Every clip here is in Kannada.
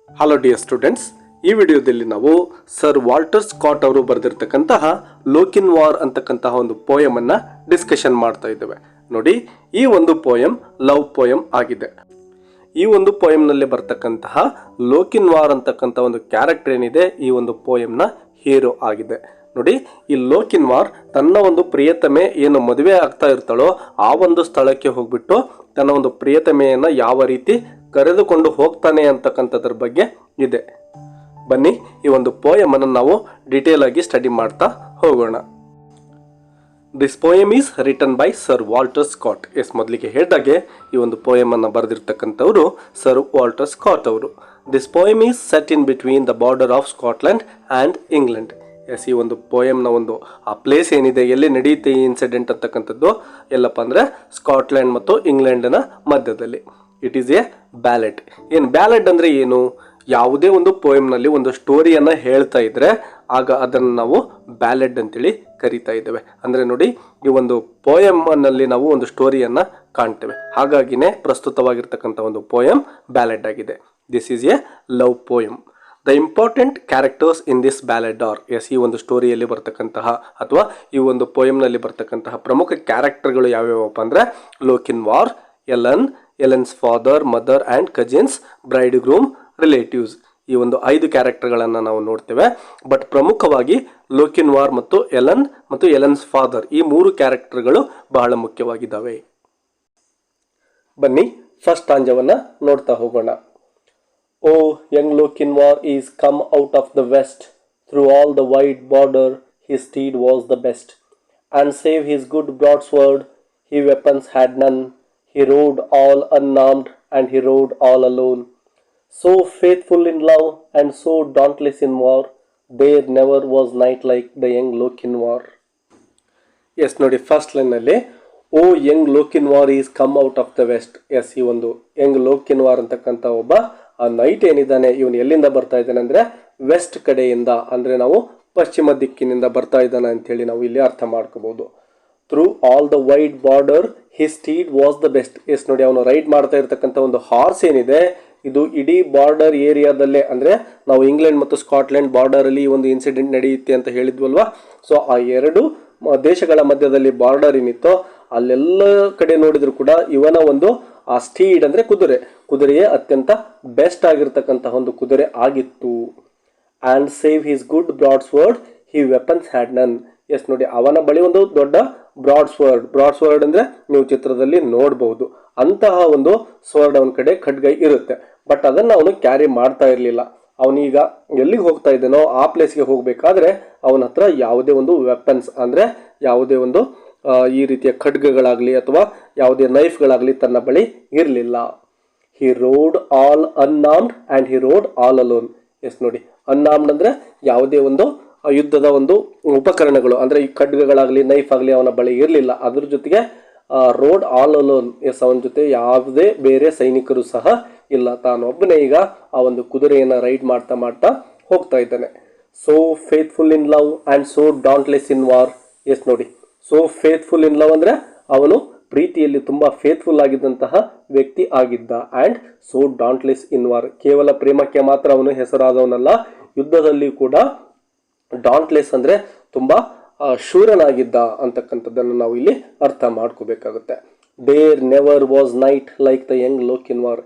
ಹಲೋ ಡಿಯರ್ ಸ್ಟೂಡೆಂಟ್ಸ್, ಈ ವಿಡಿಯೋದಲ್ಲಿ ನಾವು ಸರ್ ವಾಲ್ಟರ್ ಸ್ಕಾಟ್ ಅವರು ಬರೆದಿರ್ತಕ್ಕಂತಹ ಲೋಕಿನ್ ವಾರ್ ಅಂತಕ್ಕಂತಹ ಒಂದು ಪೋಯಮ್ ಅನ್ನ ಡಿಸ್ಕಷನ್ ಮಾಡ್ತಾ ಇದ್ದೇವೆ. ನೋಡಿ, ಈ ಒಂದು ಪೋಯಮ್ ಲವ್ ಪೋಯಮ್ ಆಗಿದೆ. ಈ ಒಂದು ಪೋಯಮ್ ನಲ್ಲಿ ಬರ್ತಕ್ಕಂತಹ ಲೋಕಿನ್ ವಾರ್ ಅಂತಕ್ಕಂಥ ಒಂದು ಕ್ಯಾರೆಕ್ಟರ್ ಏನಿದೆ, ಈ ಒಂದು ಪೋಯಮ್ ನ ಹೀರೋ ಆಗಿದೆ. ನೋಡಿ, ಈ ಲೋಕಿನ್ ವಾರ್ ತನ್ನ ಒಂದು ಪ್ರಿಯತಮೆ ಏನು ಮದುವೆ ಆಗ್ತಾ ಇರ್ತಾಳೋ ಆ ಒಂದು ಸ್ಥಳಕ್ಕೆ ಹೋಗ್ಬಿಟ್ಟು ತನ್ನ ಒಂದು ಪ್ರಿಯತಮೆಯನ್ನ ಯಾವ ರೀತಿ ಕರೆದುಕೊಂಡು ಹೋಗ್ತಾನೆ ಅಂತಕ್ಕಂಥದ್ರ ಬಗ್ಗೆ ಇದೆ. ಬನ್ನಿ ಈ ಒಂದು ಪೋಯಮ್ ಅನ್ನು ನಾವು ಡಿಟೇಲ್ ಆಗಿ ಸ್ಟಡಿ ಮಾಡ್ತಾ ಹೋಗೋಣ. This poem is written by sir Walter Scott. ಮೊದಲಿಗೆ ಹೇಳಿದಾಗೆ ಈ ಒಂದು ಪೋಯಮ್ ಅನ್ನು ಬರೆದಿರ್ತಕ್ಕಂಥವರು ಸರ್ ವಾಲ್ಟರ್ ಸ್ಕಾಟ್ ಅವರು. This poem is set in between the border of Scotland and England. ಈ ಒಂದು ಪೋಯಮ್ನ ಒಂದು ಆ ಪ್ಲೇಸ್ ಏನಿದೆ, ಎಲ್ಲಿ ನಡೆಯುತ್ತೆ ಈ ಇನ್ಸಿಡೆಂಟ್ ಅಂತಕ್ಕಂಥದ್ದು ಎಲ್ಲಪ್ಪ ಅಂದರೆ ಸ್ಕಾಟ್ಲೆಂಡ್ ಮತ್ತು ಇಂಗ್ಲೆಂಡ್ನ ಮಧ್ಯದಲ್ಲಿ. It is A ballad. ಏನು ಬ್ಯಾಲೆಡ್ ಅಂದರೆ ಏನು? ಯಾವುದೇ ಒಂದು ಪೋಯಮ್ನಲ್ಲಿ ಒಂದು ಸ್ಟೋರಿಯನ್ನು ಹೇಳ್ತಾ ಇದ್ರೆ ಆಗ ಅದನ್ನು ನಾವು ಬ್ಯಾಲೆಡ್ ಅಂತೇಳಿ ಕರಿತಾ ಇದ್ದೇವೆ. ಅಂದರೆ ನೋಡಿ, ಈ ಒಂದು ಪೋಯಮ್ನಲ್ಲಿ ನಾವು ಒಂದು ಸ್ಟೋರಿಯನ್ನು ಕಾಣ್ತೇವೆ. ಹಾಗಾಗಿನೇ ಪ್ರಸ್ತುತವಾಗಿರ್ತಕ್ಕಂಥ ಒಂದು ಪೋಯಮ್ ಬ್ಯಾಲೆಡ್ ಆಗಿದೆ. This is a love poem. The important characters in this ballad are, ಈ ಒಂದು ಸ್ಟೋರಿಯಲ್ಲಿ ಬರ್ತಕ್ಕಂತಹ ಅಥವಾ ಈ ಒಂದು ಪೋಯಮ್ನಲ್ಲಿ ಬರ್ತಕ್ಕಂತಹ ಪ್ರಮುಖ ಕ್ಯಾರೆಕ್ಟರ್ಗಳು ಯಾವ್ಯಾವಪ್ಪ ಅಂದರೆ Lochinvar, Ellen's father, mother and cousins, bridegroom, relatives. ಈ ಒಂದು 5 ಕ್ಯಾರೆಕ್ಟರ್ಗಳನ್ನು ನಾವು ನೋಡ್ತೇವೆ. ಬಟ್ ಪ್ರಮುಖವಾಗಿ ಲೋಕಿನ್ ವಾರ್ ಮತ್ತು ಎಲನ್ಸ್ ಫಾದರ್ ಈ 3 ಕ್ಯಾರೆಕ್ಟರ್ಗಳು ಬಹಳ ಮುಖ್ಯವಾಗಿದ್ದಾವೆ. ಬನ್ನಿ ಫಸ್ಟ್ ಸ್ಟಾಂಜವನ್ನು ನೋಡ್ತಾ ಹೋಗೋಣ. O young Lochinvar is come out of the west, through all the wide border his steed was the best, and save his good broad sword he weapons had none, he rode all unarmed and he rode all alone, so faithful in love and so dauntless in war, there never was knight like the young Lokin war. ನೋಡಿ, ಫಸ್ಟ್ ಲೈನಲ್ಲಿ O young Lochinvar is come out of the west. ಈ ಒಂದು ಯಂಗ್ ಲೋಕಿನ್ ವಾರ್ ಅಂತಕ್ಕಂಥ ಒಬ್ಬ ಆ ನೈಟ್ ಏನಿದ್ದಾನೆ, ಇವನು ಎಲ್ಲಿಂದ ಬರ್ತಾ ಇದ್ದಾನೆ ಅಂದರೆ ವೆಸ್ಟ್ ಕಡೆಯಿಂದ, ಅಂದರೆ ನಾವು ಪಶ್ಚಿಮ ದಿಕ್ಕಿನಿಂದ ಬರ್ತಾ ಇದ್ದಾನೆ ಅಂತೇಳಿ ನಾವು ಇಲ್ಲಿ ಅರ್ಥ ಮಾಡ್ಕೋಬಹುದು. Through all the wide border his steed was the best. ನೋಡಿ, ಅವನು ರೈಡ್ ಮಾಡ್ತಾ ಇರ್ತಕ್ಕಂಥ ಒಂದು ಹಾರ್ಸ್ ಏನಿದೆ, ಇದು ಇಡೀ ಬಾರ್ಡರ್ ಏರಿಯಾದಲ್ಲೇ, ಅಂದರೆ ನಾವು ಇಂಗ್ಲೆಂಡ್ ಮತ್ತು ಸ್ಕಾಟ್ಲೆಂಡ್ ಬಾರ್ಡರ್ ಅಲ್ಲಿ ಒಂದು ಇನ್ಸಿಡೆಂಟ್ ನಡೆಯುತ್ತೆ ಅಂತ ಹೇಳಿದ್ವಲ್ವಾ. ಸೊ ಆ 2 ದೇಶಗಳ ಮಧ್ಯದಲ್ಲಿ ಬಾರ್ಡರ್ ಏನಿತ್ತೋ ಅಲ್ಲೆಲ್ಲ ಕಡೆ ನೋಡಿದ್ರು ಕೂಡ ಇವನ ಒಂದು ಆ ಸ್ಟೀಡ್ ಅಂದರೆ ಕುದುರೆಯೇ ಅತ್ಯಂತ ಬೆಸ್ಟ್ ಆಗಿರ್ತಕ್ಕಂತಹ ಒಂದು ಕುದುರೆ ಆಗಿತ್ತು. And save his good broad sword he weapons had none. ನೋಡಿ, ಅವನ ಬಳಿ ಒಂದು ದೊಡ್ಡ ಬ್ರಾಡ್ ಸ್ವರ್ಡ್ ಅಂದರೆ ನೀವು ಚಿತ್ರದಲ್ಲಿ ನೋಡಬಹುದು. ಅಂತಹ ಒಂದು ಸ್ವರ್ಡ್ ಅವನ ಕಡೆ ಖಡ್ಗ ಇರುತ್ತೆ. ಬಟ್ ಅದನ್ನು ಅವನು ಕ್ಯಾರಿ ಮಾಡ್ತಾ ಇರಲಿಲ್ಲ. ಅವನೀಗ ಎಲ್ಲಿಗೆ ಹೋಗ್ತಾ ಇದ್ದಾನೋ ಆ ಪ್ಲೇಸ್ಗೆ ಹೋಗಬೇಕಾದ್ರೆ ಅವನ ಹತ್ರ ಯಾವುದೇ ಒಂದು ವೆಪನ್ಸ್ ಅಂದರೆ ಯಾವುದೇ ಒಂದು ಈ ರೀತಿಯ ಖಡ್ಗಗಳಾಗಲಿ ಅಥವಾ ಯಾವುದೇ ನೈಫ್ಗಳಾಗಲಿ ತನ್ನ ಬಳಿ ಇರಲಿಲ್ಲ. He rode all unarmed and he rode all alone. ನೋಡಿ, ಅನ್ಆರ್ಮ್ಡ್ ಅಂದರೆ ಯಾವುದೇ ಒಂದು ಯುದ್ಧದ ಒಂದು ಉಪಕರಣಗಳು ಅಂದರೆ ಈ ಖಡ್ಗಗಳಾಗಲಿ ನೈಫ್ ಆಗಲಿ ಅವನ ಬಳಿ ಇರಲಿಲ್ಲ. ಅದ್ರ ಜೊತೆಗೆ ರೋಡ್ ಆಲ್ ಅಲೋನ್. ಅವನ ಜೊತೆ ಯಾವುದೇ ಬೇರೆ ಸೈನಿಕರು ಸಹ ಇಲ್ಲ. ತಾನೊಬ್ಬನೇ ಈಗ ಆ ಒಂದು ಕುದುರೆಯನ್ನು ರೈಡ್ ಮಾಡ್ತಾ ಹೋಗ್ತಾ ಇದ್ದಾನೆ. So faithful in love and so dauntless in war. ನೋಡಿ, ಸೋ ಫೇತ್ಫುಲ್ ಇನ್ ಲವ್ ಅಂದರೆ ಅವನು ಪ್ರೀತಿಯಲ್ಲಿ ತುಂಬ ಫೇತ್ಫುಲ್ ಆಗಿದ್ದಂತಹ ವ್ಯಕ್ತಿ ಆಗಿದ್ದ. And so dauntless in war, ಕೇವಲ ಪ್ರೇಮಕ್ಕೆ ಮಾತ್ರ ಅವನು ಹೆಸರಾದವನಲ್ಲ, ಯುದ್ಧದಲ್ಲಿ ಕೂಡ ಡಾಂಟ್ಲೆಸ್ ಅಂದರೆ ತುಂಬ ಶೂರನಾಗಿದ್ದ ಅಂತಕ್ಕಂಥದ್ದನ್ನು ನಾವು ಇಲ್ಲಿ ಅರ್ಥ ಮಾಡ್ಕೋಬೇಕಾಗುತ್ತೆ. There never was knight like the young Lochinvar.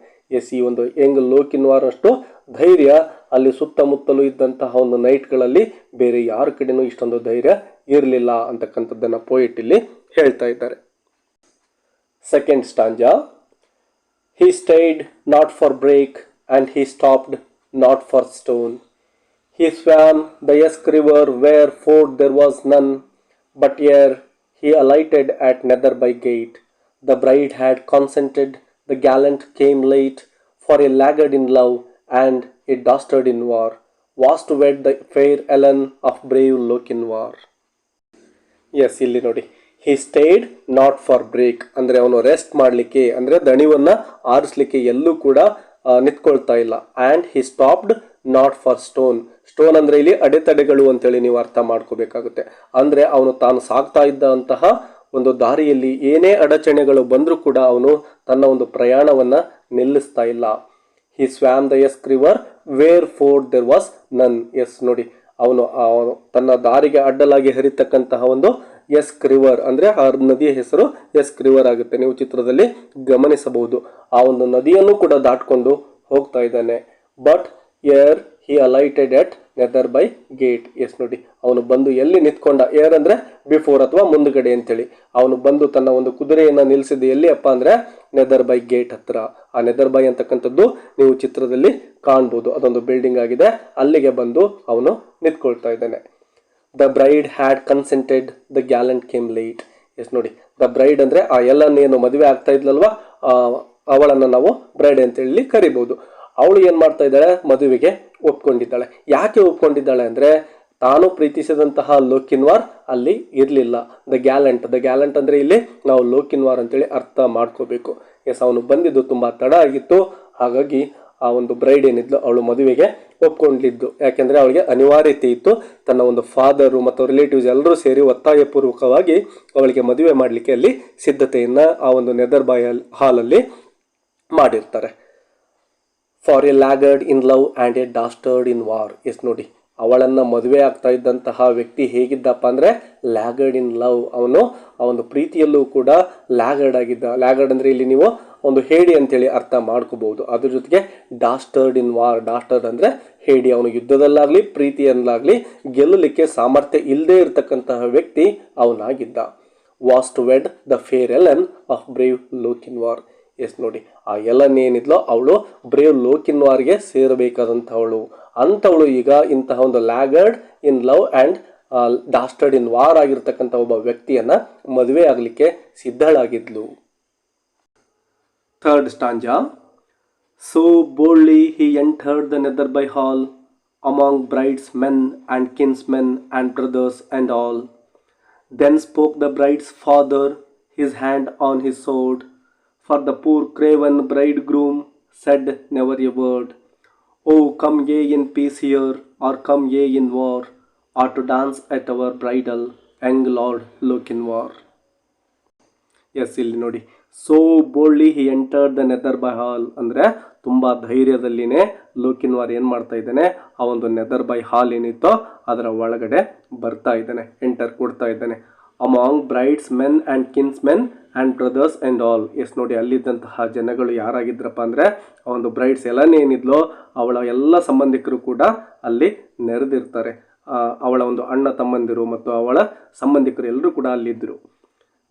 ಈ ಒಂದು ಯಂಗ್ ಲೋಕಿನ್ ವಾರ್ ಅಷ್ಟು ಧೈರ್ಯ ಅಲ್ಲಿ ಸುತ್ತಮುತ್ತಲೂ ಇದ್ದಂತಹ ಒಂದು ನೈಟ್ಗಳಲ್ಲಿ ಬೇರೆ ಯಾರ ಕಡೆನೂ ಇಷ್ಟೊಂದು ಧೈರ್ಯ ಇರಲಿಲ್ಲ ಅಂತಕ್ಕಂಥದ್ದನ್ನು ಪೋಯಿಟ್ ಇಲ್ಲಿ ಹೇಳ್ತಾ ಇದ್ದಾರೆ. Second stanza. He stayed not for brake and he stopped not for stone. He swam the Esk river where ford there was none, but ere he alighted at Netherby gate, the bride had consented, the gallant came late, for a laggard in love and a dastard in war, was to wed the fair Ellen of brave Lokin war. ಇಲ್ಲಿ ನೋಡಿ, he stayed not for break ಅಂದರೆ ಅವನು ರೆಸ್ಟ್ ಮಾಡಲಿಕ್ಕೆ ಅಂದರೆ ದಣಿವನ್ನು ಆರಿಸಲಿಕ್ಕೆ ಎಲ್ಲೂ ಕೂಡ ನಿಂತ್ಕೊಳ್ತಾ ಇಲ್ಲ. And he stopped not for stone. Stone ಅಂದರೆ ಇಲ್ಲಿ ಅಡೆತಡೆಗಳು ಅಂತೇಳಿ ನೀವು ಅರ್ಥ ಮಾಡ್ಕೋಬೇಕಾಗುತ್ತೆ. ಅಂದರೆ ಅವನು ತಾನು ಸಾಗ್ತಾ ಇದ್ದಂತಹ ಒಂದು ದಾರಿಯಲ್ಲಿ ಏನೇ ಅಡಚಣೆಗಳು ಬಂದರೂ ಕೂಡ ಅವನು ತನ್ನ ಒಂದು ಪ್ರಯಾಣವನ್ನು ನಿಲ್ಲಿಸ್ತಾ ಇಲ್ಲ. He swam the Esk river where ford there was none. Yes ನೋಡಿ, ಅವನು ತನ್ನ ದಾರಿಗೆ ಅಡ್ಡಲಾಗಿ ಹರಿತಕ್ಕಂತಹ ಒಂದು ಎಸ್ಕ್ ರಿವರ್ ಅಂದ್ರೆ ಆ ನದಿಯ ಹೆಸರು ಎಸ್ಕ್ ರಿವರ್ ಆಗುತ್ತೆ. ನೀವು ಚಿತ್ರದಲ್ಲಿ ಗಮನಿಸಬಹುದು. ಆ ಒಂದು ನದಿಯನ್ನು ಕೂಡ ದಾಟ್ಕೊಂಡು ಹೋಗ್ತಾ ಇದ್ದಾನೆ. But ere he alighted at Netherby gate. Yes ನೋಡಿ, ಅವನು ಬಂದು ಎಲ್ಲಿ ನಿಂತ್ಕೊಂಡ, ಏರ್ ಅಂದ್ರೆ ಬಿಫೋರ್ ಅಥವಾ ಮುಂದುಗಡೆ ಅಂತೇಳಿ. ಅವನು ಬಂದು ತನ್ನ ಒಂದು ಕುದುರೆಯನ್ನ ನಿಲ್ಲಿಸಿದ ಎಲ್ಲಿ ಅಪ್ಪ ಅಂದ್ರೆ ನೆದರ್ ಬೈ ಗೇಟ್ ಹತ್ರ. ಆ ನೆದರ್ ಬೈ ಅಂತಕ್ಕಂಥದ್ದು ನೀವು ಚಿತ್ರದಲ್ಲಿ ಕಾಣ್ಬೋದು, ಅದೊಂದು ಬಿಲ್ಡಿಂಗ್ ಆಗಿದೆ. ಅಲ್ಲಿಗೆ ಬಂದು ಅವನು ನಿಂತ್ಕೊಳ್ತಾ ಇದ್ದಾನೆ. The bride had consented, the gallant came late. Yes ನೋಡಿ, ದ ಬ್ರೈಡ್ ಅಂದ್ರೆ ಆ ಎಲ್ಲನೇನು ಮದುವೆ ಆಗ್ತಾ ಇದ್ಲಲ್ವಾ, ಅವಳನ್ನ ನಾವು ಬ್ರೈಡ್ ಅಂತ ಹೇಳಿ ಕರಿಬಹುದು. ಅವಳು ಏನ್ ಮಾಡ್ತಾ ಇದ್ದಾಳೆ, ಮದುವೆಗೆ ಒಪ್ಕೊಂಡಿದ್ದಾಳೆ. ಯಾಕೆ ಒಪ್ಕೊಂಡಿದ್ದಾಳೆ ಅಂದ್ರೆ ತಾನು ಪ್ರೀತಿಸಿದಂತಹ ಲೋಕಿನ್ವಾರ್ ಅಲ್ಲಿ ಇರ್ಲಿಲ್ಲ. ದ ಗ್ಯಾಲೆಂಟ್ ಅಂದ್ರೆ ಇಲ್ಲಿ ನಾವು ಲೋಕಿನ್ವಾರ್ ಅಂತೇಳಿ ಅರ್ಥ ಮಾಡ್ಕೋಬೇಕು. ಎಸ್, ಅವನು ಬಂದಿದ್ದು ತುಂಬಾ ತಡ ಆಗಿತ್ತು. ಹಾಗಾಗಿ ಆ ಒಂದು ಬ್ರೈಡ್ ಏನಿದ್ಲು ಅವಳು ಮದುವೆಗೆ ಒಪ್ಕೊಂಡಿದ್ದು. ಯಾಕೆಂದ್ರೆ ಅವಳಿಗೆ ಅನಿವಾರ್ಯತೆ ಇತ್ತು. ತನ್ನ ಒಂದು ಫಾದರು ಮತ್ತು ರಿಲೇಟಿವ್ಸ್ ಎಲ್ಲರೂ ಸೇರಿ ಒತ್ತಾಯಪೂರ್ವಕವಾಗಿ ಅವಳಿಗೆ ಮದುವೆ ಮಾಡಲಿಕ್ಕೆ ಅಲ್ಲಿ ಸಿದ್ಧತೆಯನ್ನ ಆ ಒಂದು ನೆದರ್ ಬಾಯ್ ಹಾಲಲ್ಲಿ ಮಾಡಿರ್ತಾರೆ. For a laggard in love and a dastard in war. Yes ನೋಡಿ, ಅವಳನ್ನ ಮದುವೆ ಆಗ್ತಾ ಇದ್ದಂತಹ ವ್ಯಕ್ತಿ ಹೇಗಿದ್ದಪ್ಪ ಅಂದ್ರೆ ಲ್ಯಾಗರ್ಡ್ ಇನ್ ಲವ್. ಅವನು ಆ ಒಂದು ಪ್ರೀತಿಯಲ್ಲೂ ಕೂಡ ಲ್ಯಾಗರ್ಡ್ ಆಗಿದ್ದ. ಲ್ಯಾಗರ್ಡ್ ಅಂದ್ರೆ ಇಲ್ಲಿ ನೀವು ಒಂದು ಹೇಡಿ ಅಂತೇಳಿ ಅರ್ಥ ಮಾಡ್ಕೋಬಹುದು. ಅದ್ರ ಜೊತೆಗೆ ಡಾಸ್ಟರ್ಡ್ ಇನ್ ವಾರ್. ಡಾಸ್ಟರ್ಡ್ ಅಂದ್ರೆ ಹೇಡಿ. ಅವನು ಯುದ್ಧದಲ್ಲಾಗ್ಲಿ ಪ್ರೀತಿಯಲ್ಲಾಗ್ಲಿ ಗೆಲ್ಲಲಿಕ್ಕೆ ಸಾಮರ್ಥ್ಯ ಇಲ್ಲದೆ ಇರತಕ್ಕಂತಹ ವ್ಯಕ್ತಿ ಅವನಾಗಿದ್ದ. Was to wed the fair Ellen of brave Lochinvar. Yes ನೋಡಿ, ಆ ಎಲೆನ್ ಏನಿದ್ಲೋ ಅವಳು ಬ್ರೇವ್ ಲೋಕಿನ್ವಾರ್ಗೆ ಸೇರಬೇಕಾದಂಥವಳು. ಅಂಥವಳು ಈಗ ಇಂತಹ ಒಂದು laggard in love and dastard in war ಆಗಿರ್ತಕ್ಕಂಥ ಒಬ್ಬ ವ್ಯಕ್ತಿಯನ್ನ ಮದುವೆ ಆಗಲಿಕ್ಕೆ ಸಿದ್ಧಳಾಗಿದ್ಲು. Third stanza. So boldly he entered the Netherby hall among bride's men and kinsmen and brothers and all. Then spoke the bride's father, his hand on his sword. For the poor craven bridegroom said never a word. Oh, come ye in peace here, or come ye in war, or to dance at our bridal, young Lord Lochinvar. Yes, ಇಲ್ಲಿ ನೋಡಿ, so boldly he entered the Netherby hall ಅಂದ್ರೆ ತುಂಬಾ ಧೈರ್ಯದಲ್ಲಿನೇ ಲೋಕಿನ್ವಾರ್ ಏನ್ ಮಾಡ್ತಾ ಇದ್ದಾನೆ, ಆ ಒಂದು ನೆದರ್ ಬೈ ಹಾಲ್ ಏನಿತ್ತೋ ಅದರ ಒಳಗಡೆ ಬರ್ತಾ ಇದ್ದಾನೆ, ಎಂಟರ್ ಕೊಡ್ತಾ ಇದ್ದಾನೆ. Among bride's men and kinsmen and brothers and all. Yes ನೋಡಿ, ಅಲ್ಲಿದ್ದಂತಹ ಜನಗಳು ಯಾರಾಗಿದ್ರಪ್ಪ ಅಂದರೆ ಆ ಒಂದು ಬ್ರೈಡ್ಸ್ ಎಲ್ಲನೇ ಏನಿದ್ಲೋ ಅವಳ ಎಲ್ಲ ಸಂಬಂಧಿಕರು ಕೂಡ ಅಲ್ಲಿ ನೆರೆದಿರ್ತಾರೆ. ಅವಳ ಒಂದು ಅಣ್ಣ ತಮ್ಮಂದಿರು ಮತ್ತು ಅವಳ ಸಂಬಂಧಿಕರು ಎಲ್ಲರೂ ಕೂಡ ಅಲ್ಲಿದ್ದರು.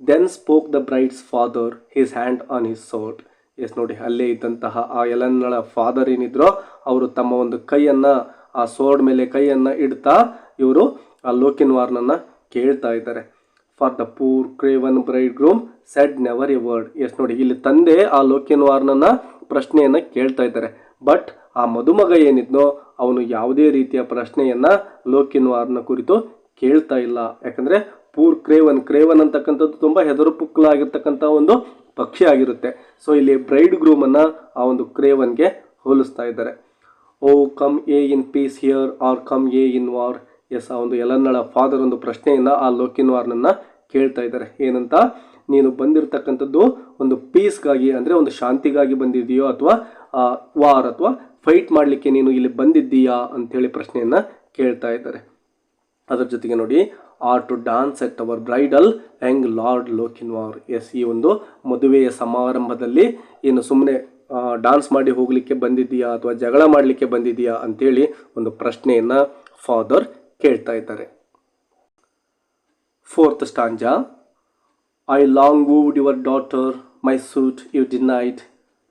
Then spoke the bride's father, his hand on his sword. Yes ನೋಡಿ, ಅಲ್ಲೇ ಇದ್ದಂತಹ ಆ ಎಲನ್ನಳ ಫಾದರ್ ಏನಿದ್ರೋ ಅವರು ತಮ್ಮ ಒಂದು ಕೈಯನ್ನು ಆ ಸೋರ್ಡ್ ಮೇಲೆ ಕೈಯನ್ನು ಇಡ್ತಾ ಇವರು ಆ ಲೋಕಿನ್ವಾರ್ನನ್ನ ಕೇಳ್ತಾ ಇದ್ದಾರೆ. For the poor craven bridegroom said never a word. Yes ನೋಡಿ, ಇಲ್ಲಿ ತಂದೆ ಆ ಲೋಕಿನ್ವಾರ್ನನ್ನ ಪ್ರಶ್ನೆಯನ್ನ ಕೇಳ್ತಾ ಇದ್ದಾರೆ. ಬಟ್ ಆ ಮದುಮಗ ಏನಿದ್ನೋ ಅವನು ಯಾವುದೇ ರೀತಿಯ ಪ್ರಶ್ನೆಯನ್ನ ಲೋಕಿನ್ವಾರ್ನ ಕುರಿತು ಕೇಳ್ತಾ ಇಲ್ಲ. ಯಾಕಂದ್ರೆ ಪೂರ್ ಕ್ರೇವನ್ ಅಂತಕ್ಕಂಥದ್ದು ತುಂಬಾ ಹೆದರುಪುಕ್ಕಲಾಗಿರ್ತಕ್ಕಂಥ ಒಂದು ಪಕ್ಷಿ ಆಗಿರುತ್ತೆ. ಸೊ ಇಲ್ಲಿ ಬ್ರೈಡ್ ಗ್ರೂಮ್ ಅನ್ನ ಆ ಒಂದು ಕ್ರೇವನ್ಗೆ ಹೋಲಿಸ್ತಾ ಇದ್ದಾರೆ. O come ye in peace here or come ye in war. Yes, ಆ ಒಂದು ಎಲನ್ನಳ ಫಾದರ್ ಒಂದು ಪ್ರಶ್ನೆಯನ್ನ ಆ ಲೋಕಿನ್ವಾರ್ನನ್ನ ಕೇಳ್ತಾ ಇದ್ದಾರೆ. ಏನಂತ, ನೀನು ಬಂದಿರತಕ್ಕಂಥದ್ದು ಒಂದು ಪೀಸ್ಗಾಗಿ ಅಂದರೆ ಒಂದು ಶಾಂತಿಗಾಗಿ ಬಂದಿದೆಯೋ ಅಥವಾ ವಾರ್ ಅಥವಾ ಫೈಟ್ ಮಾಡಲಿಕ್ಕೆ ನೀನು ಇಲ್ಲಿ ಬಂದಿದ್ದೀಯಾ ಅಂಥೇಳಿ ಪ್ರಶ್ನೆಯನ್ನ ಕೇಳ್ತಾ ಇದ್ದಾರೆ. ಅದರ ಜೊತೆಗೆ ನೋಡಿ, or to dance at our bridal young lord Lochinvar. Yes, ಈ ಒಂದು ಮದುವೆಯ ಸಮಾರಂಭದಲ್ಲಿ ಏನು ಸುಮ್ಮನೆ ಡಾನ್ಸ್ ಮಾಡಿ ಹೋಗಲಿಕ್ಕೆ ಬಂದಿದ್ದೀಯಾ ಅಥವಾ ಜಗಳ ಮಾಡಲಿಕ್ಕೆ ಬಂದಿದ್ದೀಯಾ ಅಂತೇಳಿ ಒಂದು ಪ್ರಶ್ನೆಯನ್ನ ಫಾದರ್ ಕೇಳ್ತಾ ಇದ್ದಾರೆ. Fourth ಸ್ಟಾಂಜಾ. I long wooed your daughter, my suit you denied.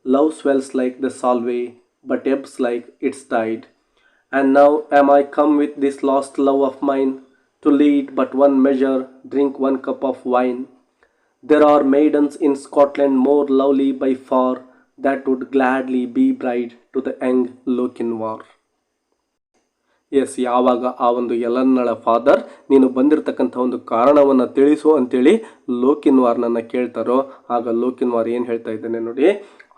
Love swells like the Solway, but ebbs like its tide. And now am I come with this lost love of mine, to lead but one measure, drink one cup of wine. There are maidens in Scotland more lovely by far, that would gladly be bride to the young Lochinvar. Yes, ಯಾವಾಗ ಆ ಒಂದು ಎಲನ್ನಳ ಫಾದರ್ ನೀನು ಬಂದಿರತಕ್ಕಂಥ ಒಂದು ಕಾರಣವನ್ನು ತಿಳಿಸು ಅಂತೇಳಿ ಲೋಕಿನ್ವಾರ್ನನ್ನು ಕೇಳ್ತಾರೋ ಆಗ ಲೋಕಿನ್ವಾರ್ ಏನು ಹೇಳ್ತಾ ಇದ್ದಾನೆ ನೋಡಿ,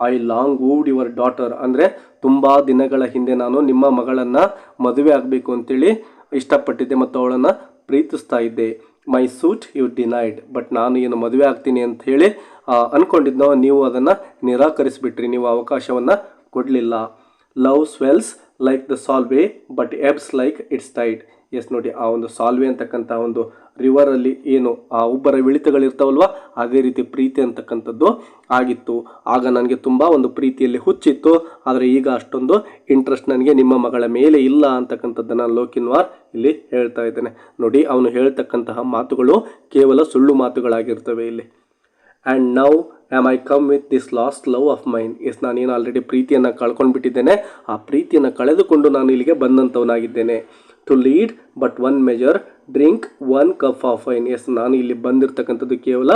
I long wooed your daughter ಅಂದರೆ ತುಂಬ ದಿನಗಳ ಹಿಂದೆ ನಾನು ನಿಮ್ಮ ಮಗಳನ್ನು ಮದುವೆ ಆಗಬೇಕು ಅಂತೇಳಿ ಇಷ್ಟಪಟ್ಟಿದ್ದೆ ಮತ್ತು ಅವಳನ್ನು ಪ್ರೀತಿಸ್ತಾ ಇದ್ದೆ. ಮೈ ಸೂಟ್ ಯು ಡಿನೈಡ್, ಬಟ್ ನಾನು ಏನು ಮದುವೆ ಆಗ್ತೀನಿ ಅಂತ ಹೇಳಿ ಅಂದ್ಕೊಂಡಿದ್ನೋ ನೀವು ಅದನ್ನು ನಿರಾಕರಿಸಿಬಿಟ್ರಿ, ನೀವು ಅವಕಾಶವನ್ನು ಕೊಡಲಿಲ್ಲ. Love swells like the Solway but ebbs like its tide. Yes ನೋಡಿ, ಆ ಒಂದು ಸಾಲ್ವೆ ಅಂತಕ್ಕಂಥ ಒಂದು ರಿವರಲ್ಲಿ ಏನು ಆ ಒಬ್ಬರ ಇಳಿತಗಳಿರ್ತಾವಲ್ವ, ಅದೇ ರೀತಿ ಪ್ರೀತಿ ಅಂತಕ್ಕಂಥದ್ದು ಆಗಿತ್ತು. ಆಗ ನನಗೆ ತುಂಬ ಒಂದು ಪ್ರೀತಿಯಲ್ಲಿ ಹುಚ್ಚಿತ್ತು, ಆದರೆ ಈಗ ಅಷ್ಟೊಂದು ಇಂಟ್ರೆಸ್ಟ್ ನನಗೆ ನಿಮ್ಮ ಮಗಳ ಮೇಲೆ ಇಲ್ಲ ಅಂತಕ್ಕಂಥದ್ದನ್ನು ಲೋಕಿನ್ವಾರ್ ಇಲ್ಲಿ ಹೇಳ್ತಾ ಇದ್ದಾನೆ. ನೋಡಿ, ಅವನು ಹೇಳ್ತಕ್ಕಂತಹ ಮಾತುಗಳು ಕೇವಲ ಸುಳ್ಳು ಮಾತುಗಳಾಗಿರ್ತವೆ ಇಲ್ಲಿ. And now am I come with this lost love of mine. Yes, ನಾನೇನು ಆಲ್ರೆಡಿ ಪ್ರೀತಿಯನ್ನು ಕಳ್ಕೊಂಡ್ಬಿಟ್ಟಿದ್ದೇನೆ, ಆ ಪ್ರೀತಿಯನ್ನು ಕಳೆದುಕೊಂಡು ನಾನು ಇಲ್ಲಿಗೆ ಬಂದಂಥವನಾಗಿದ್ದೇನೆ. To lead but one measure, drink one cup of wine. Yes, ನಾನು ಇಲ್ಲಿ ಬಂದಿರತಕ್ಕಂಥದ್ದು ಕೇವಲ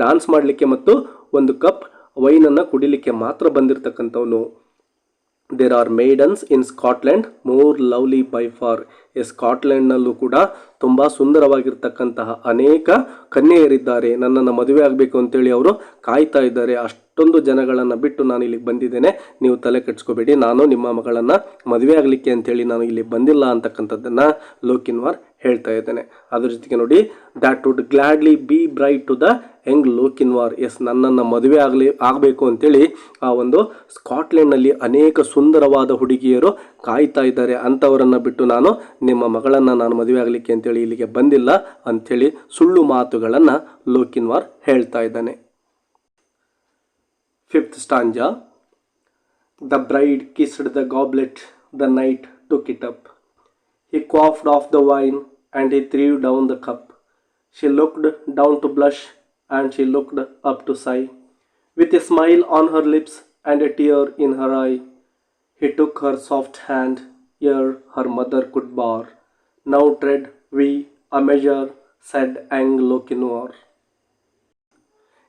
ಡಾನ್ಸ್ ಮಾಡಲಿಕ್ಕೆ ಮತ್ತು ಒಂದು ಕಪ್ ವೈನನ್ನು ಕುಡಿಲಿಕ್ಕೆ ಮಾತ್ರ ಬಂದಿರತಕ್ಕಂಥವನು. There are maidens in Scotland more lovely by far. ಸ್ಕಾಟ್ಲೆಂಡ್ನಲ್ಲೂ ಕೂಡ ತುಂಬ ಸುಂದರವಾಗಿರ್ತಕ್ಕಂತಹ ಅನೇಕ ಕನ್ಯೆಯರಿದ್ದಾರೆ, ನನ್ನನ್ನು ಮದುವೆ ಆಗಬೇಕು ಅಂತೇಳಿ ಅವರು ಕಾಯ್ತಾ ಇದ್ದಾರೆ. ಅಷ್ಟೊಂದು ಜನಗಳನ್ನು ಬಿಟ್ಟು ನಾನು ಇಲ್ಲಿಗೆ ಬಂದಿದ್ದೇನೆ, ನೀವು ತಲೆ ಕೆಡಿಸ್ಕೋಬೇಡಿ, ನಾನು ನಿಮ್ಮ ಮಗಳನ್ನು ಮದುವೆ ಆಗಲಿಕ್ಕೆ ಅಂತೇಳಿ ನಾನು ಇಲ್ಲಿ ಬಂದಿಲ್ಲ ಅಂತಕ್ಕಂಥದ್ದನ್ನು ಲೋಕಿನ್ವಾರ್ ಹೇಳ್ತಾ ಇದ್ದೇನೆ. ಅದ್ರ ಜೊತೆಗೆ ನೋಡಿ, that would gladly be bride to the young Lochinvar. Yes, ನನ್ನನ್ನು ಮದುವೆ ಆಗಬೇಕು ಅಂತೇಳಿ ಆ ಒಂದು ಸ್ಕಾಟ್ಲೆಂಡ್ನಲ್ಲಿ ಅನೇಕ ಸುಂದರವಾದ ಹುಡುಗಿಯರು ಕಾಯ್ತಾ ಇದ್ದಾರೆ, ಅಂಥವರನ್ನು ಬಿಟ್ಟು ನಾನು ನಿಮ್ಮ ಮಗಳನ್ನು ನಾನು ಮದುವೆ ಆಗಲಿಕ್ಕೆ ಅಂತೇಳಿ ಇಲ್ಲಿಗೆ ಬಂದಿಲ್ಲ ಅಂಥೇಳಿ ಸುಳ್ಳು ಮಾತುಗಳನ್ನು ಲೋಕಿನ್ವಾರ್ ಹೇಳ್ತಾ ಇದ್ದಾನೆ. 5th stanza. The bride kissed the goblet, the knight took it up. He quaffed off the wine and he threw down the cup. She looked down to blush and she looked up to sigh. With a smile on her lips and a tear in her eye, he took her soft hand, ere her mother could bar. Now tread we a measure, said Anglokinwar.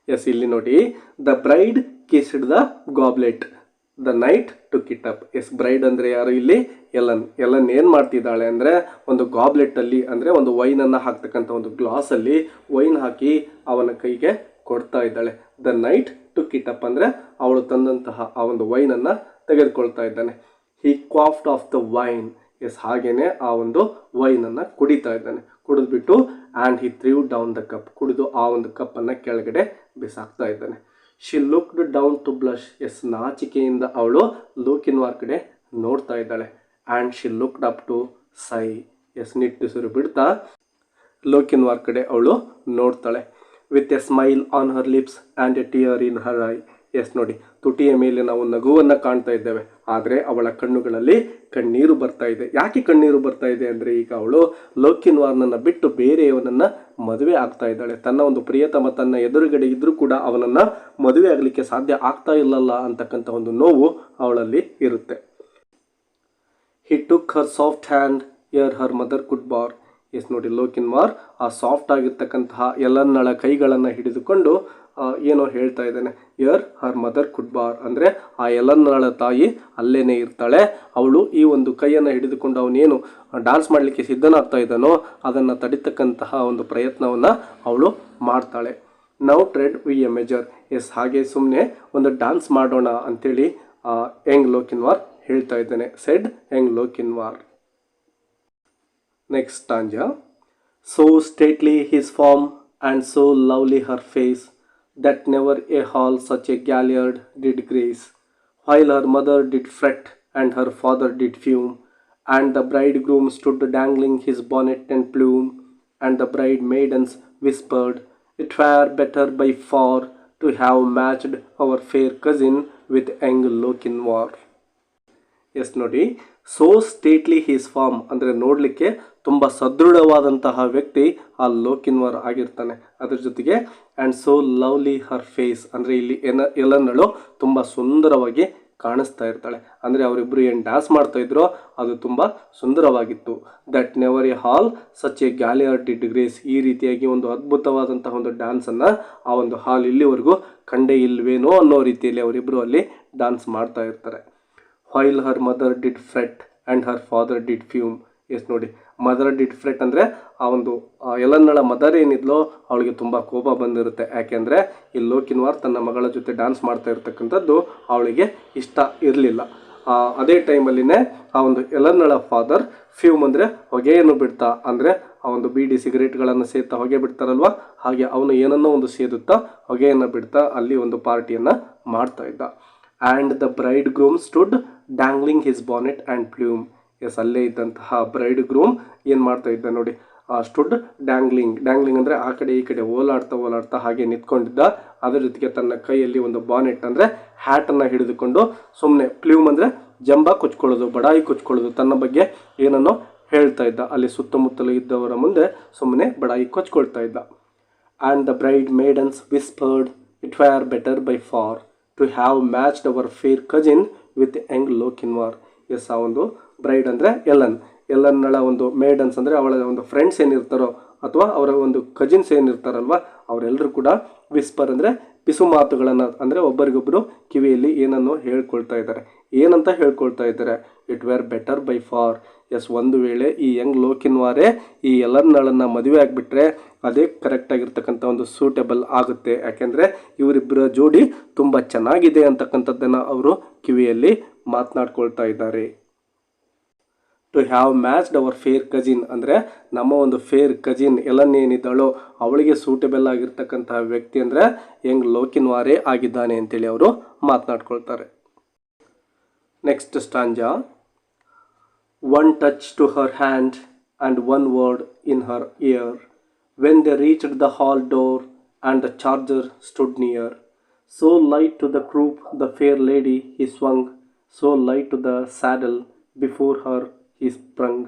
Yes, ಇಲ್ಲಿ ನೋಡಿ, the bride kissed the goblet, the knight took it up. Yes, bride ಅಂದರೆ ಯಾರು ಇಲ್ಲಿ? ಎಲನ್ ಏನು ಮಾಡ್ತಿದ್ದಾಳೆ ಅಂದರೆ, ಒಂದು ಗಾಬ್ಲೆಟ್ಟಲ್ಲಿ ಅಂದರೆ ಒಂದು ವೈನನ್ನು ಹಾಕ್ತಕ್ಕಂಥ ಒಂದು ಗ್ಲಾಸಲ್ಲಿ ವೈನ್ ಹಾಕಿ ಅವನ ಕೈಗೆ ಕೊಡ್ತಾ ಇದ್ದಾಳೆ. The knight took it up ಅಂದರೆ ಅವಳು ತಂದಂತಹ ಆ ಒಂದು ವೈನನ್ನು ತೆಗೆದುಕೊಳ್ತಾ ಇದ್ದಾನೆ. He quaffed off the wine. Yes, ಹಾಗೇನೆ ಆ ಒಂದು ವೈನನ್ನು ಕುಡಿತಾ ಇದ್ದಾನೆ. ಕುಡಿದ್ಬಿಟ್ಟು and he threw down the cup, ಕುಡಿದು ಆ ಒಂದು ಕಪ್ಪನ್ನು ಕೆಳಗಡೆ ಬಿಸಾಕ್ತಾ ಇದ್ದಾನೆ. She looked down to blush. Yes, ನಾಚಿಕೆಯಿಂದ ಅವಳು ಲೋಕಿನ್ವಾರ್ ಕಡೆ ನೋಡ್ತಾ ಇದ್ದಾಳೆ. And she looked up to sigh. Yes, ನಿಟ್ಟುಸಿರು ಬಿಡ್ತಾ ಲೋಕಿನ್ವಾರ್ ಕಡೆ ಅವಳು ನೋಡ್ತಾಳೆ. With A smile on her lips and a tear in her eye. Yes ನೋಡಿ, ತುಟಿಯ ಮೇಲೆ ನಾವು ನಗುವನ್ನು ಕಾಣ್ತಾ ಇದ್ದೇವೆ, ಆದರೆ ಅವಳ ಕಣ್ಣುಗಳಲ್ಲಿ ಕಣ್ಣೀರು ಬರ್ತಾ ಇದೆ. ಯಾಕೆ ಕಣ್ಣೀರು ಬರ್ತಾ ಇದೆ ಅಂದರೆ, ಈಗ ಅವಳು ಲೋಕಿನ್ವಾರ್ನನ್ನು ಬಿಟ್ಟು ಬೇರೆಯವನನ್ನು ಮದುವೆ ಆಗ್ತಾ ಇದ್ದಾಳೆ. ತನ್ನ ಒಂದು ಪ್ರಿಯತಮ ತನ್ನ ಎದುರುಗಡೆ ಇದ್ದರೂ ಕೂಡ ಅವನನ್ನು ಮದುವೆ ಆಗಲಿಕ್ಕೆ ಸಾಧ್ಯ ಆಗ್ತಾ ಇಲ್ಲಲ್ಲ ಅಂತಕ್ಕಂಥ ಒಂದು ನೋವು ಅವಳಲ್ಲಿ ಇರುತ್ತೆ. He took her soft hand ere her mother could bar. Yes ನೋಡಿ, ಲೋಕಿನ್ವಾರ್ ಆ ಸಾಫ್ಟ್ ಆಗಿರ್ತಕ್ಕಂತಹ ಎಲ್ಲನ್ನಳ ಕೈಗಳನ್ನು ಹಿಡಿದುಕೊಂಡು ಏನೋ ಹೇಳ್ತಾ ಇದ್ದಾನೆ. ಯರ್ ಹರ್ ಮದರ್ ಕುಡ್ ಬಾರ್ ಅಂದರೆ ಆ ಎಲ್ಲನ್ನಳ ತಾಯಿ ಅಲ್ಲೇನೇ ಇರ್ತಾಳೆ. ಅವಳು ಈ ಒಂದು ಕೈಯನ್ನು ಹಿಡಿದುಕೊಂಡು ಅವನೇನು ಡಾನ್ಸ್ ಮಾಡಲಿಕ್ಕೆ ಸಿದ್ಧನಾಗ್ತಾ ಇದ್ದಾನೋ ಅದನ್ನು ತಡಿತಕ್ಕಂತಹ ಒಂದು ಪ್ರಯತ್ನವನ್ನು ಅವಳು ಮಾಡ್ತಾಳೆ. Now tread we a measure. Yes, ಹಾಗೆ ಸುಮ್ಮನೆ ಒಂದು ಡಾನ್ಸ್ ಮಾಡೋಣ ಅಂಥೇಳಿ ಯಂಗ್ ಲೋಕಿನ್ವಾರ್ ಹೇಳ್ತಾ ಇದ್ದಾನೆ. Said young Lochinvar. Next stanza. So stately his form and so lovely her face, that never a hall such a galliard did grace. While her mother did fret and her father did fume, and the bridegroom stood dangling his bonnet and plume, and the bride maidens whispered, it were better by far to have matched our fair cousin with young Lochinvar. Yes ನೋಡಿ, ಸೋ ಸ್ಟೇಟ್ಲಿ ಹೀಸ್ ಫಾರ್ಮ್ ಅಂದರೆ ನೋಡಲಿಕ್ಕೆ ತುಂಬ ಸದೃಢವಾದಂತಹ ವ್ಯಕ್ತಿ ಆ ಲೋಕಿನ್ವಾರ್ ಆಗಿರ್ತಾನೆ. ಅದ್ರ ಜೊತೆಗೆ and so lovely her face ಅಂದರೆ ಇಲ್ಲಿ ಎಲ್ಲನ್ನಳು ತುಂಬ ಸುಂದರವಾಗಿ ಕಾಣಿಸ್ತಾ ಇರ್ತಾಳೆ. ಅಂದರೆ ಅವರಿಬ್ಬರು ಏನು ಡ್ಯಾನ್ಸ್ ಮಾಡ್ತಾ ಇದ್ರೋ ಅದು ತುಂಬ ಸುಂದರವಾಗಿತ್ತು. That never a hall such a galliard did grace. ಈ ರೀತಿಯಾಗಿ ಒಂದು ಅದ್ಭುತವಾದಂತಹ ಒಂದು ಡ್ಯಾನ್ಸನ್ನು ಆ ಒಂದು ಹಾಲ್ ಇಲ್ಲಿವರೆಗೂ ಕಂಡೇ ಇಲ್ವೇನೋ ಅನ್ನೋ ರೀತಿಯಲ್ಲಿ ಅವರಿಬ್ಬರು ಅಲ್ಲಿ ಡ್ಯಾನ್ಸ್ ಮಾಡ್ತಾ ಇರ್ತಾರೆ. While her mother did fret and her father did fume. Yes ನೋಡಿ, ಮದರ್ ಡಿಡ್ ಫ್ರೆಟ್ ಅಂದರೆ ಆ ಒಂದು ಎಲ್ಲನ್ನಳ ಮದರ್ ಏನಿದ್ಲೋ ಅವಳಿಗೆ ತುಂಬ ಕೋಪ ಬಂದಿರುತ್ತೆ. ಯಾಕೆಂದರೆ ಈ ಲೋಕಿನ್ವಾರ್ ತನ್ನ ಮಗಳ ಜೊತೆ ಡ್ಯಾನ್ಸ್ ಮಾಡ್ತಾ ಇರ್ತಕ್ಕಂಥದ್ದು ಅವಳಿಗೆ ಇಷ್ಟ ಇರಲಿಲ್ಲ. ಅದೇ ಟೈಮಲ್ಲಿನೇ ಆ ಒಂದು ಎಲ್ಲನ್ನಳ ಫಾದರ್ ಫ್ಯೂಮ್ ಅಂದರೆ ಹೊಗೆಯನ್ನು ಬಿಡ್ತಾ, ಅಂದರೆ ಆ ಒಂದು ಬೀಡಿ ಸಿಗರೇಟ್ಗಳನ್ನು ಸೇದ್ತಾ ಹೊಗೆ ಬಿಡ್ತಾರಲ್ವ, ಹಾಗೆ ಅವನು ಏನನ್ನೋ ಒಂದು ಸೇದುತ್ತಾ ಹೊಗೆಯನ್ನು ಬಿಡ್ತಾ ಅಲ್ಲಿ ಒಂದು ಪಾರ್ಟಿಯನ್ನು ಮಾಡ್ತಾ ಇದ್ದ. And the bridegroom stood dangling his bonnet and plume. Yes, ಅಲ್ಲೇ ಇದ್ದಂತಹ ಬ್ರೈಡ್ ಗ್ರೂಮ್ ಏನು ಮಾಡ್ತಾ ಇದ್ದ ನೋಡಿ, ಸ್ಟುಡ್ ಡ್ಯಾಂಗ್ಲಿಂಗ್ ಅಂದರೆ ಆ ಕಡೆ ಈ ಕಡೆ ಓಲಾಡ್ತಾ ಹಾಗೆ ನಿಂತ್ಕೊಂಡಿದ್ದ. ಅದರ ಜೊತೆಗೆ ತನ್ನ ಕೈಯಲ್ಲಿ ಒಂದು ಬಾನೆಟ್ ಅಂದರೆ ಹ್ಯಾಟನ್ನು ಹಿಡಿದುಕೊಂಡು ಸುಮ್ಮನೆ, ಪ್ಲೂಮ್ ಅಂದರೆ ಜಂಬ ಕೊಚ್ಕೊಳ್ಳೋದು, ಬಡಾಯಿ ಕೊಚ್ಕೊಳ್ಳೋದು, ತನ್ನ ಬಗ್ಗೆ ಏನನ್ನೋ ಹೇಳ್ತಾ ಇದ್ದ. ಅಲ್ಲಿ ಸುತ್ತಮುತ್ತಲು ಇದ್ದವರ ಮುಂದೆ ಸುಮ್ಮನೆ ಬಡಾಯಿ ಕೊಚ್ಕೊಳ್ತಾ ಇದ್ದ. And the bride maidens whispered it were better by far to have matched our fair cousin with young Lochinvar. Yes, ಆ ಒಂದು ಬ್ರೈಡ್ ಅಂದರೆ ಎಲ್ಲನ್ನಳ ಒಂದು ಮೇಡನ್ಸ್ ಅಂದರೆ ಅವಳ ಒಂದು ಫ್ರೆಂಡ್ಸ್ ಏನಿರ್ತಾರೋ ಅಥವಾ ಅವರ ಒಂದು ಕಜಿನ್ಸ್ ಏನಿರ್ತಾರಲ್ವ ಅವರೆಲ್ಲರೂ ಕೂಡ ವಿಸ್ಪರ್ ಅಂದರೆ ಪಿಸು ಮಾತುಗಳನ್ನು ಅಂದರೆ ಒಬ್ಬರಿಗೊಬ್ಬರು ಕಿವಿಯಲ್ಲಿ ಏನನ್ನು ಹೇಳ್ಕೊಳ್ತಾ ಇದ್ದಾರೆ. ಏನಂತ ಹೇಳ್ಕೊಳ್ತಾ ಇದ್ದಾರೆ? It were better by far. Yes, ಒಂದು ವೇಳೆ ಈ ಯಂಗ್ ಲೋಕಿನ್ವಾರೇ ಈ ಎಲ್ಲರನ್ನಳನ್ನು ಮದುವೆ ಆಗಿಬಿಟ್ರೆ ಅದೇ ಕರೆಕ್ಟಾಗಿರ್ತಕ್ಕಂಥ ಒಂದು ಸೂಟೇಬಲ್ ಆಗುತ್ತೆ. ಯಾಕೆಂದರೆ ಇವರಿಬ್ಬರ ಜೋಡಿ ತುಂಬ ಚೆನ್ನಾಗಿದೆ ಅಂತಕ್ಕಂಥದ್ದನ್ನು ಅವರು ಕಿವಿಯಲ್ಲಿ ಮಾತನಾಡ್ಕೊಳ್ತಾ ಇದ್ದಾರೆ. To have matched our fair cousin ಅಂದರೆ ನಮ್ಮ ಒಂದು ಫೇರ್ ಕಜಿನ್ ಎಲ್ಲನ್ನೇನಿದ್ದಾಳೋ ಅವಳಿಗೆ ಸೂಟೇಬಲ್ ಆಗಿರ್ತಕ್ಕಂತಹ ವ್ಯಕ್ತಿ ಅಂದರೆ ಯಂಗ್ ಲೋಕಿನ್ವಾರೇ ಆಗಿದ್ದಾನೆ ಅಂತೇಳಿ ಅವರು ಮಾತನಾಡ್ಕೊಳ್ತಾರೆ. Next stanza. One touch to her hand and one word in her ear when they reached the hall door and the charger stood near. So light to the croup the fair lady he swung, so light to the saddle before her he sprung.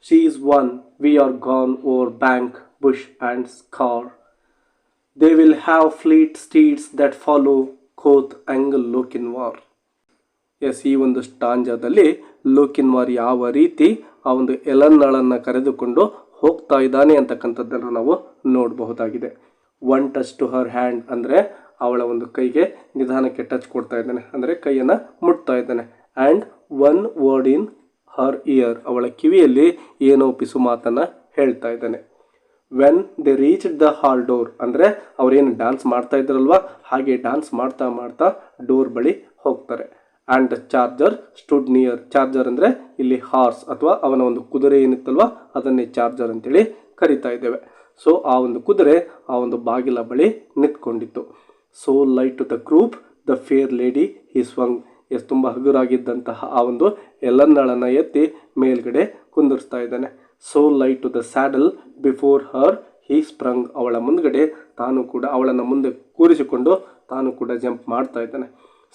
She is one, we are gone over bank, bush and scar. They will have fleet steeds that follow, quoth young Lochinvar. Yes, ಈ ಒಂದು ಸ್ಟಾಂಜಾದಲ್ಲಿ ಲೋಕಿನ್ವಾರ್ ಯಾವ ರೀತಿ ಆ ಒಂದು ಎಲನ್ನಳನ್ನು ಕರೆದುಕೊಂಡು ಹೋಗ್ತಾ ಇದ್ದಾನೆ ಅಂತಕ್ಕಂಥದ್ದನ್ನು ನಾವು ನೋಡಬಹುದಾಗಿದೆ. One touch to her hand ಅಂದರೆ ಅವಳ ಒಂದು ಕೈಗೆ ನಿಧಾನಕ್ಕೆ ಟಚ್ ಕೊಡ್ತಾ ಇದ್ದಾನೆ, ಅಂದರೆ ಕೈಯನ್ನು ಮುಟ್ತಾ ಇದ್ದಾನೆ. And one word in her ear, ಅವಳ ಕಿವಿಯಲ್ಲಿ ಏನೋ ಪಿಸು ಮಾತನ್ನು ಹೇಳ್ತಾ ಇದ್ದಾನೆ. When they reached the hall door ಅಂದರೆ ಅವರೇನು ಡ್ಯಾನ್ಸ್ ಮಾಡ್ತಾ ಇದ್ದಾರಲ್ವ ಹಾಗೆ ಡ್ಯಾನ್ಸ್ ಮಾಡ್ತಾ ಡೋರ್ ಬಳಿ ಹೋಗ್ತಾರೆ. And the charger stood near. Charger ಅಂದರೆ ಇಲ್ಲಿ ಹಾರ್ಸ್ ಅಥವಾ ಅವನ ಒಂದು ಕುದುರೆ ಏನಿತ್ತಲ್ವ ಅದನ್ನೇ ಚಾರ್ಜರ್ ಅಂತೇಳಿ ಕರಿತಾ ಇದ್ದೇವೆ. ಸೊ ಆ ಒಂದು ಕುದುರೆ ಆ ಒಂದು ಬಾಗಿಲ ಬಳಿ ನಿಂತ್ಕೊಂಡಿತ್ತು. So light to the croup the fair lady he swung. ಎಷ್ಟು ತುಂಬ ಹಗುರಾಗಿದ್ದಂತಹ ಆ ಒಂದು ಎಲ್ಲನ್ನಳನ್ನು ಎತ್ತಿ ಮೇಲ್ಗಡೆ ಕುಂದಿರ್ಸ್ತಾ ಇದ್ದಾನೆ. So light to the saddle before her he sprung. ಅವಳ ಮುಂದ್ಗಡೆ ತಾನು ಕೂಡ ಅವಳನ್ನು ಮುಂದೆ ಕೂರಿಸಿಕೊಂಡು ತಾನು ಕೂಡ ಜಂಪ್ ಮಾಡ್ತಾ ಇದ್ದಾನೆ.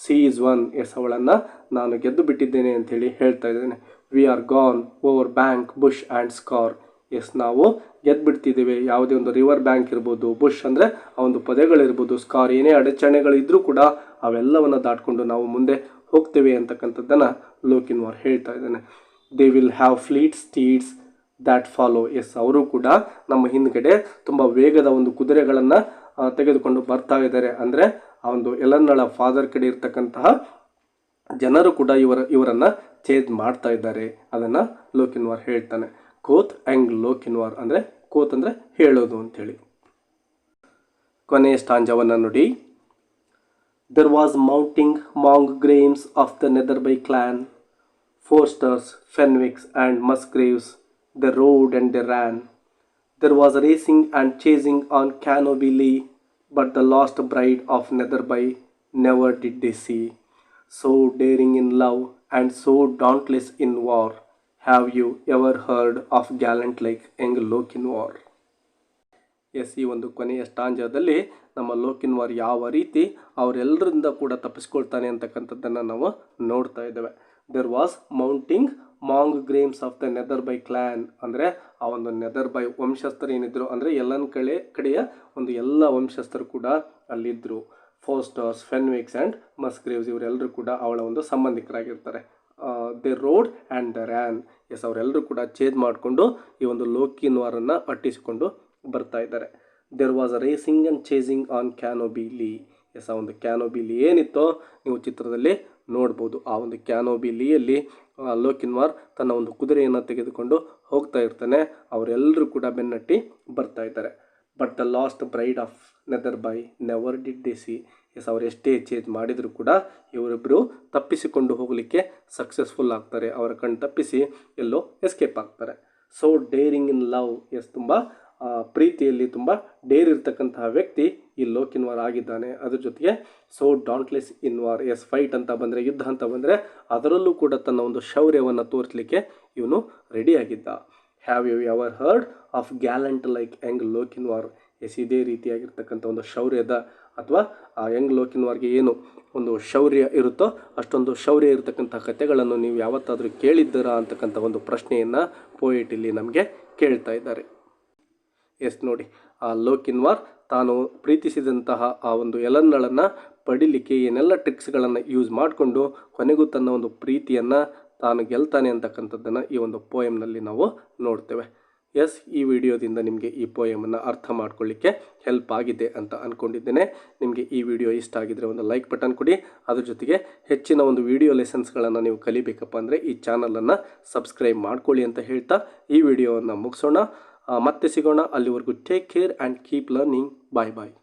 C is one. ಎಸ್, ಅವಳನ್ನು ನಾನು ಗೆದ್ದು ಬಿಟ್ಟಿದ್ದೇನೆ ಅಂಥೇಳಿ ಹೇಳ್ತಾ ಇದ್ದಾನೆ. We are gone over bank, bush and scaur. Yes, ನಾವು ಗೆದ್ದುಬಿಡ್ತಿದ್ದೇವೆ. ಯಾವುದೇ ಒಂದು ರಿವರ್ ಬ್ಯಾಂಕ್ ಇರ್ಬೋದು, ಬುಷ್ ಅಂದರೆ ಆ ಒಂದು ಪೊದೆಗಳಿರ್ಬೋದು, ಸ್ಕಾರ್ ಏನೇ ಅಡಚಣೆಗಳಿದ್ರೂ ಕೂಡ ಅವೆಲ್ಲವನ್ನು ದಾಟ್ಕೊಂಡು ನಾವು ಮುಂದೆ ಹೋಗ್ತೇವೆ ಅಂತಕ್ಕಂಥದ್ದನ್ನು ಲೋಕಿನ್ವಾರ್ ಹೇಳ್ತಾ ಇದ್ದಾನೆ. They will have fleet steeds that follow. Yes, ಅವರು ಕೂಡ ನಮ್ಮ ಹಿಂದ್ಗಡೆ ತುಂಬ ವೇಗದ ಒಂದು ಕುದುರೆಗಳನ್ನು ತೆಗೆದುಕೊಂಡು ಬರ್ತಾ ಇದ್ದಾರೆ. ಅಂದರೆ ಆ ಒಂದು ಎಲ್ಲನ್ನಳ ಫಾದರ್ ಕಡೆ ಇರ್ತಕ್ಕಂತಹ ಜನರು ಕೂಡ ಇವರನ್ನು ಚೇಂಜ್ ಮಾಡ್ತಾ ಇದ್ದಾರೆ. ಅದನ್ನು ಲೋಕಿನ್ವಾರ್ ಹೇಳ್ತಾನೆ. ಕೋತ್ ಯಂಗ್ ಲೋಕಿನ್ವಾರ್ ಅಂದರೆ ಕೋತ್ ಅಂದರೆ ಹೇಳೋದು ಅಂಥೇಳಿ. ಕೊನೆಯ ಸ್ಟಾಂಜವನ್ನು ನೋಡಿ. There was mounting among Grames of the Netherby clan, Forsters, Fenwicks and Musgraves, they rode and they ran. There was racing and chasing on Cannobie Lee, but the lost bride of Netherby never did they see. So daring in love and so dauntless in war, have you ever heard of gallant like young Lochinvar? Yes, ಈ ಒಂದು ಕೊನೆಯ ಸ್ಟಾಂಜಾದಲ್ಲಿ ನಮ್ಮ ಲೋಕಿನ್ವಾರ್ ಯಾವ ರೀತಿ ಅವರೆಲ್ಲರಿಂದ ಕೂಡ ತಪ್ಪಿಸ್ಕೊಳ್ತಾನೆ ಅಂತಕ್ಕಂಥದ್ದನ್ನು ನಾವು ನೋಡ್ತಾ ಇದ್ದೇವೆ. There was mounting Maang ಗ್ರೇಮ್ಸ್ of the ನೆದರ್ಬೈ clan ಅಂದರೆ ಆ ಒಂದು ನೆದರ್ಬೈ ವಂಶಸ್ಥರು ಏನಿದ್ರು ಅಂದರೆ ಕಡೆಯ ಒಂದು ಎಲ್ಲ ವಂಶಸ್ಥರು ಕೂಡ ಅಲ್ಲಿದ್ದರು. ಫೋಸ್ಟರ್ಸ್, ಫೆನ್ವಿಕ್ಸ್ ಆ್ಯಂಡ್ ಮಸ್ಗ್ರೇವ್ಸ್ ಇವರೆಲ್ಲರೂ ಕೂಡ ಅವಳ ಒಂದು ಸಂಬಂಧಿಕರಾಗಿರ್ತಾರೆ. They rode and they ran. Yes, ಅವರೆಲ್ಲರೂ ಕೂಡ ಚೇಂಜ್ ಮಾಡಿಕೊಂಡು ಈ ಒಂದು ಲೋಕಿನ್ವಾರನ್ನು ಅಟ್ಟಿಸಿಕೊಂಡು ಬರ್ತಾ ಇದ್ದಾರೆ. There was a racing and chasing on Cannobie Lee. Yes, ಆ ಒಂದು ಕ್ಯಾನೋಬಿ ಲೀ ಏನಿತ್ತೋ ನೀವು ಚಿತ್ರದಲ್ಲಿ ನೋಡ್ಬೋದು. ಆ ಒಂದು ಕ್ಯಾನೋಬಿ ಲೀಯಲ್ಲಿ ಲೋಕಿನ್ವಾರ್ ತನ್ನ ಒಂದು ಕುದುರೆಯನ್ನು ತೆಗೆದುಕೊಂಡು ಹೋಗ್ತಾ ಇರ್ತಾನೆ. ಅವರೆಲ್ಲರೂ ಕೂಡ ಬೆನ್ನಟ್ಟಿ ಬರ್ತಾ ಇದ್ದಾರೆ. But the lost bride of Netherby never did they see. Yes, ಅವರು ಎಷ್ಟೇ ಚೇಂಜ್ ಮಾಡಿದರೂ ಕೂಡ ಇವರಿಬ್ಬರು ತಪ್ಪಿಸಿಕೊಂಡು ಹೋಗಲಿಕ್ಕೆ ಸಕ್ಸಸ್ಫುಲ್ ಆಗ್ತಾರೆ. ಅವರ ಕಣ್ಣು ತಪ್ಪಿಸಿ ಎಲ್ಲೋ ಎಸ್ಕೇಪ್ ಆಗ್ತಾರೆ. So daring in love. Yes, ತುಂಬ ಪ್ರೀತಿಯಲ್ಲಿ ತುಂಬ ಡೇರ್ ಇರ್ತಕ್ಕಂತಹ ವ್ಯಕ್ತಿ ಈ ಲೋಕಿನ್ವಾರ್ ಆಗಿದ್ದಾನೆ. ಅದ್ರ ಜೊತೆಗೆ so dauntless in war, yes fight ಅಂತ ಬಂದರೆ, ಯುದ್ಧ ಅಂತ ಬಂದರೆ ಅದರಲ್ಲೂ ಕೂಡ ತನ್ನ ಒಂದು ಶೌರ್ಯವನ್ನು ತೋರಿಸಲಿಕ್ಕೆ ಇವನು ರೆಡಿಯಾಗಿದ್ದ. Have you ever heard of gallant like young Lochinvar? Yes ಇದೇ ರೀತಿಯಾಗಿರ್ತಕ್ಕಂಥ ಒಂದು ಶೌರ್ಯದ ಅಥವಾ ಆ ಯಂಗ್ ಲೋಕಿನ್ವಾರ್ಗೆ ಏನು ಒಂದು ಶೌರ್ಯ ಇರುತ್ತೋ ಅಷ್ಟೊಂದು ಶೌರ್ಯ ಇರತಕ್ಕಂಥ ಕಥೆಗಳನ್ನು ನೀವು ಯಾವತ್ತಾದರೂ ಕೇಳಿದ್ದೀರಾ ಅಂತಕ್ಕಂಥ ಒಂದು ಪ್ರಶ್ನೆಯನ್ನು ಪೋಯೆಟ್ ಇಲ್ಲಿ ನಮಗೆ ಕೇಳ್ತಾ ಇದ್ದಾರೆ. ಎಸ್ ನೋಡಿ, ಆ ಲೋಕಿನ್ವಾರ್ ತಾನು ಪ್ರೀತಿಸಿದಂತಹ ಆ ಒಂದು ಎಲನ್ನಳನ್ನು ಪಡಿಲಿಕ್ಕೆ ಏನೆಲ್ಲ ಟ್ರಿಕ್ಸ್ಗಳನ್ನು ಯೂಸ್ ಮಾಡಿಕೊಂಡು ಕೊನೆಗೂ ತನ್ನ ಒಂದು ಪ್ರೀತಿಯನ್ನು ತಾನು ಗೆಲ್ತಾನೆ ಅಂತಕ್ಕಂಥದ್ದನ್ನು ಈ ಒಂದು ಪೋಯಮ್ನಲ್ಲಿ ನಾವು ನೋಡ್ತೇವೆ. ಎಸ್, ಈ ವಿಡಿಯೋದಿಂದ ನಿಮಗೆ ಈ ಪೋಯಮನ್ನು ಅರ್ಥ ಮಾಡ್ಕೊಳ್ಳಿಕ್ಕೆ ಹೆಲ್ಪ್ ಆಗಿದೆ ಅಂತ ಅಂದ್ಕೊಂಡಿದ್ದೇನೆ. ನಿಮಗೆ ಈ ವಿಡಿಯೋ ಇಷ್ಟ ಆಗಿದ್ದರೆ ಒಂದು ಲೈಕ್ ಬಟನ್ ಕೊಡಿ. ಅದ್ರ ಜೊತೆಗೆ ಹೆಚ್ಚಿನ ಒಂದು ವಿಡಿಯೋ ಲೆಸನ್ಸ್ಗಳನ್ನು ನೀವು ಕಲಿಬೇಕಪ್ಪ ಅಂದರೆ ಈ ಚಾನಲನ್ನು ಸಬ್ಸ್ಕ್ರೈಬ್ ಮಾಡ್ಕೊಳ್ಳಿ ಅಂತ ಹೇಳ್ತಾ ಈ ವಿಡಿಯೋವನ್ನು ಮುಗಿಸೋಣ. ಮತ್ತೆ ಸಿಗೋಣ. ಅಲ್ಲಿವರೆಗೂ take care and keep learning. Bye bye.